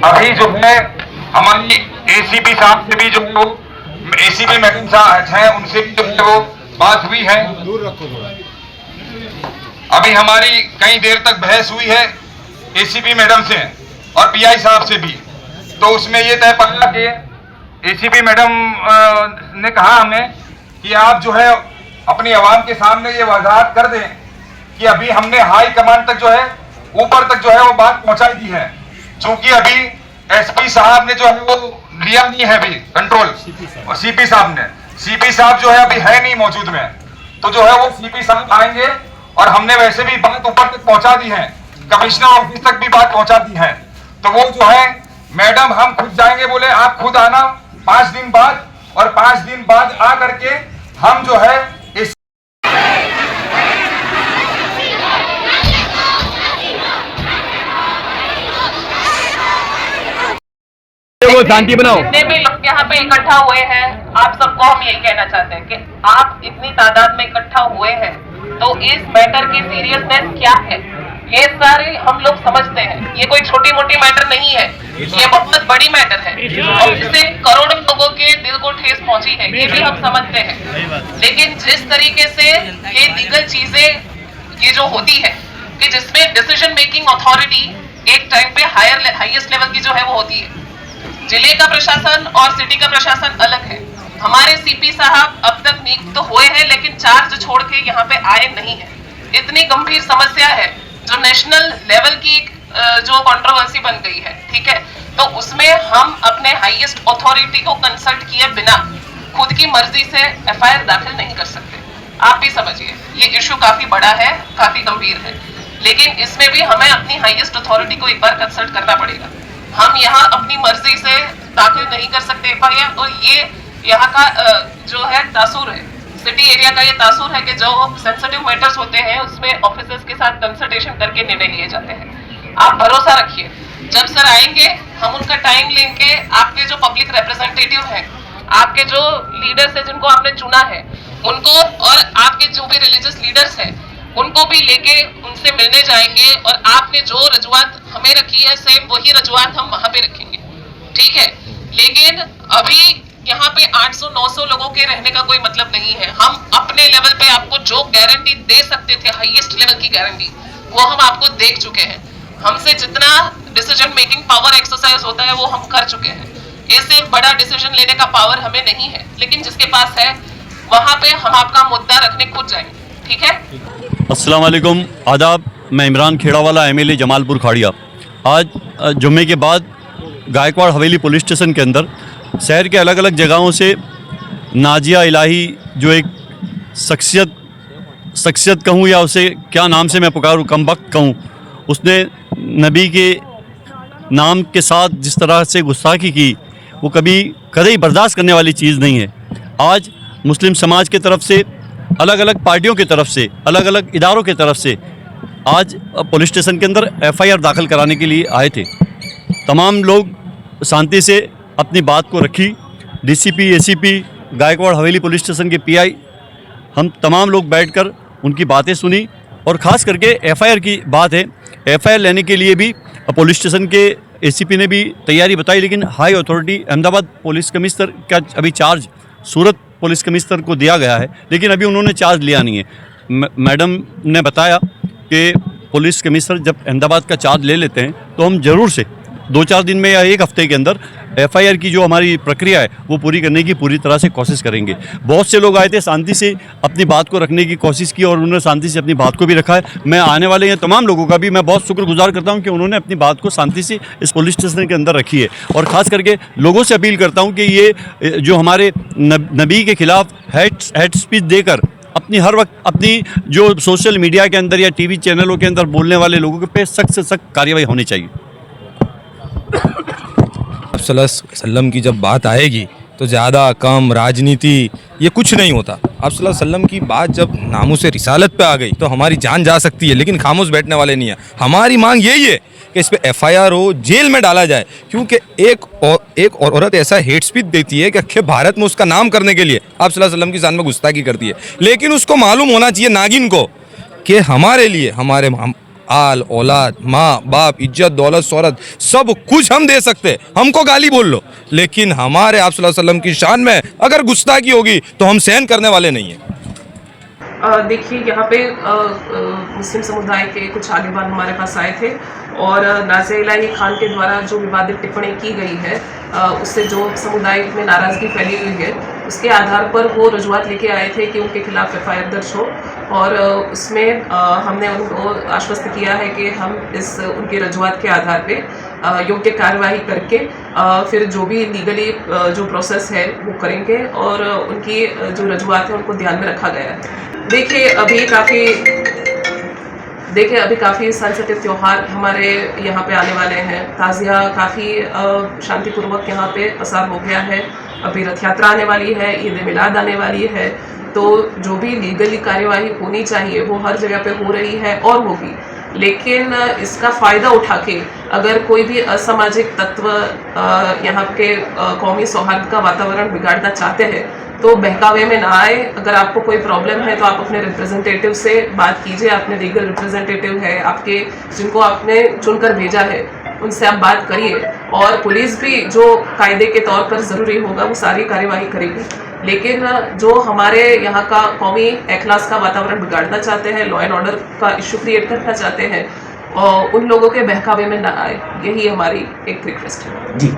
अभी जो है हमारी एसीपी साहब से भी जो है वो एसीपी मैडम साहब हैं उनसे भी जो है वो बात हुई है। अभी हमारी कई देर तक बहस हुई है एसीपी मैडम से और पीआई साहब से भी। तो उसमें ये तय पड़ा कि एसीपी मैडम ने कहा हमें कि आप जो है अपनी आवाम के सामने ये वजाहत कर दें कि अभी हमने हाई कमांड तक जो है ऊपर तक जो है वो बात पहुंचाई दी है। चूंकि अभी एसपी साहब ने जो है वो लिया नहीं है अभी कंट्रोल, और सीपी साहब जो है अभी है नहीं मौजूद में, तो जो है वो सीपी साहब आएंगे और हमने वैसे भी बात ऊपर तक पहुंचा दी है, कमिश्नर ऑफिस तक भी बात पहुंचा दी है। तो वो जो है मैडम हम खुद जाएंगे, बोले आप खुद आना 5 दिन बाद, और 5 दिन बाद आ करके हम जो है इस शांति बनाओ। जितने भी लोग यहाँ पे इकट्ठा हुए हैं, आप सबको हम यही कहना चाहते हैं कि आप इतनी तादाद में इकट्ठा हुए हैं तो इस मैटर की सीरियसनेस क्या है ये सारे हम लोग समझते हैं। ये कोई छोटी मोटी मैटर नहीं है, ये बहुत बड़ी मैटर है और इससे करोड़ों लोगों के दिल को ठेस पहुंची है, ये भी हम समझते हैं। लेकिन जिस तरीके से ये लीगल चीजें ये जो होती है कि जिसमें डिसीजन मेकिंग अथॉरिटी एक टाइम पे हाईएस्ट लेवल की जो है वो होती है, जिले का प्रशासन और सिटी का प्रशासन अलग है। हमारे सीपी साहब अब तक नियुक्त तो हुए हैं लेकिन चार्ज छोड़ के यहाँ पे आए नहीं है। इतनी गंभीर समस्या है जो नेशनल लेवल की जो कंट्रोवर्सी बन गई है, ठीक है, तो उसमें हम अपने हाईएस्ट अथॉरिटी को कंसल्ट किए बिना खुद की मर्जी से एफआईआर दाखिल नहीं कर सकते। आप भी समझिए ये इशू काफी बड़ा है, काफी गंभीर है, लेकिन इसमें भी हमें अपनी हाईएस्ट अथॉरिटी को एक बार कंसल्ट करना पड़ेगा। हम यहाँ अपनी मर्जी से दाखिल नहीं कर सकते एफआईआर, और ये यहाँ का जो है तासुर है, सिटी एरिया का ये तासुर है कि जो सेंसिटिव मैटर्स होते हैं उसमें ऑफिसर्स के साथ कंसल्टेशन करके निर्णय लिए जाते हैं। आप भरोसा रखिए, जब सर आएंगे हम उनका टाइम लेंगे, आपके जो पब्लिक रिप्रेजेंटेटिव हैं, आपके जो लीडर्स हैं जिनको आपने चुना है उनको, और आपके जो भी रिलीजियस लीडर्स हैं उनको भी लेके उनसे मिलने जाएंगे, और आपने जो रजुआत हमें रखी है सेम वही रजुआत हम वहां पे रखेंगे, ठीक है। लेकिन अभी यहाँ पे 800-900 लोगों के रहने का कोई मतलब नहीं है। हम अपने लेवल पे आपको जो गारंटी दे सकते थे, हाईएस्ट लेवल की गारंटी, वो हम आपको देख चुके हैं। हमसे जितना डिसीजन मेकिंग पावर एक्सरसाइज होता है वो हम कर चुके हैं। इससे बड़ा डिसीजन लेने का पावर हमें नहीं है, लेकिन जिसके पास है वहां पे हम आपका मुद्दा रखने खुद जाएंगे, ठीक है। अस्सलाम वालेकुम, आदाब। मैं इमरान खेड़ावाला एमएलए जमालपुर खाड़िया। आज जुम्मे के बाद गायकवाड़ हवेली पुलिस स्टेशन के अंदर शहर के अलग अलग जगहों से नाजिया इलाही, जो एक शख्सियत कहूँ या उसे क्या नाम से मैं पुकारूँ, कमबख्त कहूँ, उसने नबी के नाम के साथ जिस तरह से गुस्ताखी की वो कभी बर्दाश्त करने वाली चीज़ नहीं है। आज मुस्लिम समाज की तरफ से, अलग अलग पार्टियों की तरफ से, अलग अलग इदारों की तरफ से आज पुलिस स्टेशन के अंदर एफआईआर दाखिल कराने के लिए आए थे। तमाम लोग शांति से अपनी बात को रखी। डीसीपी, एसीपी, गायकवाड़ हवेली पुलिस स्टेशन के पीआई, हम तमाम लोग बैठकर उनकी बातें सुनी, और ख़ास करके एफआईआर की बात है। एफआईआर लेने के लिए भी पुलिस स्टेशन के एसीपी ने भी तैयारी बताई, लेकिन high authority Ahmedabad police commissioner का अभी चार्ज सूरत पुलिस कमिश्नर को दिया गया है, लेकिन अभी उन्होंने चार्ज लिया नहीं है। मैडम ने बताया कि पुलिस कमिश्नर जब अहमदाबाद का चार्ज ले लेते हैं तो हम ज़रूर से 2-4 दिन में या 1 हफ्ते के अंदर एफआईआर की जो हमारी प्रक्रिया है वो पूरी करने की पूरी तरह से कोशिश करेंगे। बहुत से लोग आए थे, शांति से अपनी बात को रखने की कोशिश की और उन्होंने शांति से अपनी बात को भी रखा है। मैं आने वाले हैं तमाम लोगों का भी मैं बहुत शुक्रगुजार करता हूं कि उन्होंने अपनी बात को शांति से इस पुलिस स्टेशन के अंदर रखी है। और ख़ास करके लोगों से अपील करता हूँ कि ये जो हमारे नबी के खिलाफ हेट स्पीच देकर अपनी हर वक्त अपनी जो सोशल मीडिया के अंदर या टीवी चैनलों के अंदर बोलने वाले लोगों पे सख्त से सख्त कार्रवाई होनी चाहिए। सल्लम की जब बात आएगी तो ज़्यादा कम राजनीति ये कुछ नहीं होता। आप सल्लम की बात जब नामूस रिसालत पे आ गई तो हमारी जान जा सकती है, लेकिन खामोश बैठने वाले नहीं है। हमारी मांग यही है कि इस पे एफआईआर हो, जेल में डाला जाए, क्योंकि एक औरत ऐसा हेट स्पीच देती है कि अक्षय भारत में उसका नाम करने के लिए आप सल्लम की शान में गुस्ताखी करती है। लेकिन उसको मालूम होना चाहिए नागिन को कि हमारे लिए आल औलाद, माँ बाप, इज्जत दौलत शोहरत सब कुछ हम दे सकते हैं, हमको गाली बोल लो, लेकिन हमारे आप सल्लल्लाहु अलैहि वसल्लम की शान में अगर गुस्ताखी होगी तो हम सहन करने वाले नहीं हैं। देखिए, यहाँ पे मुस्लिम समुदाय के कुछ आगेबान हमारे पास आए थे और नाज़िया इलाही खान के द्वारा जो विवादित टिप्पणी की गई है, उससे जो समुदाय में नाराज़गी फैली हुई है, उसके आधार पर वो रजूआत लेके आए थे कि उनके खिलाफ FIR दर्ज हो और उसमें हमने उनको आश्वस्त किया है कि हम उनकी रजूआत के आधार पे योग्य कार्यवाही करके फिर जो भी लीगली जो प्रोसेस है वो करेंगे और उनकी जो रजूआत है उनको ध्यान में रखा गया है। देखिए, अभी काफ़ी सेंसिटिव त्यौहार हमारे यहाँ पे आने वाले हैं। ताज़िया काफ़ी शांतिपूर्वक यहाँ पे पसार हो गया है। अभी रथ यात्रा आने वाली है, ईद मिलाद आने वाली है, तो जो भी लीगली कार्यवाही होनी चाहिए वो हर जगह पे हो रही है और होगी। लेकिन इसका फ़ायदा उठा के अगर कोई भी असामाजिक तत्व यहाँ के कौमी सौहार्द का वातावरण बिगाड़ना चाहते हैं तो बहकावे में ना आए। अगर आपको कोई प्रॉब्लम है तो आप अपने रिप्रेजेंटेटिव से बात कीजिए, अपने लीगल रिप्रेजेंटेटिव है आपके, जिनको आपने चुनकर भेजा है, उनसे आप बात करिए और पुलिस भी जो कायदे के तौर पर ज़रूरी होगा वो सारी कार्यवाही करेगी। लेकिन जो हमारे यहाँ का कौमी एखलास का वातावरण बिगाड़ना चाहते हैं, लॉ एंड ऑर्डर का इशू क्रिएट करना चाहते हैं, और उन लोगों के बहकावे में ना आए, यही हमारी एक रिक्वेस्ट है। जी।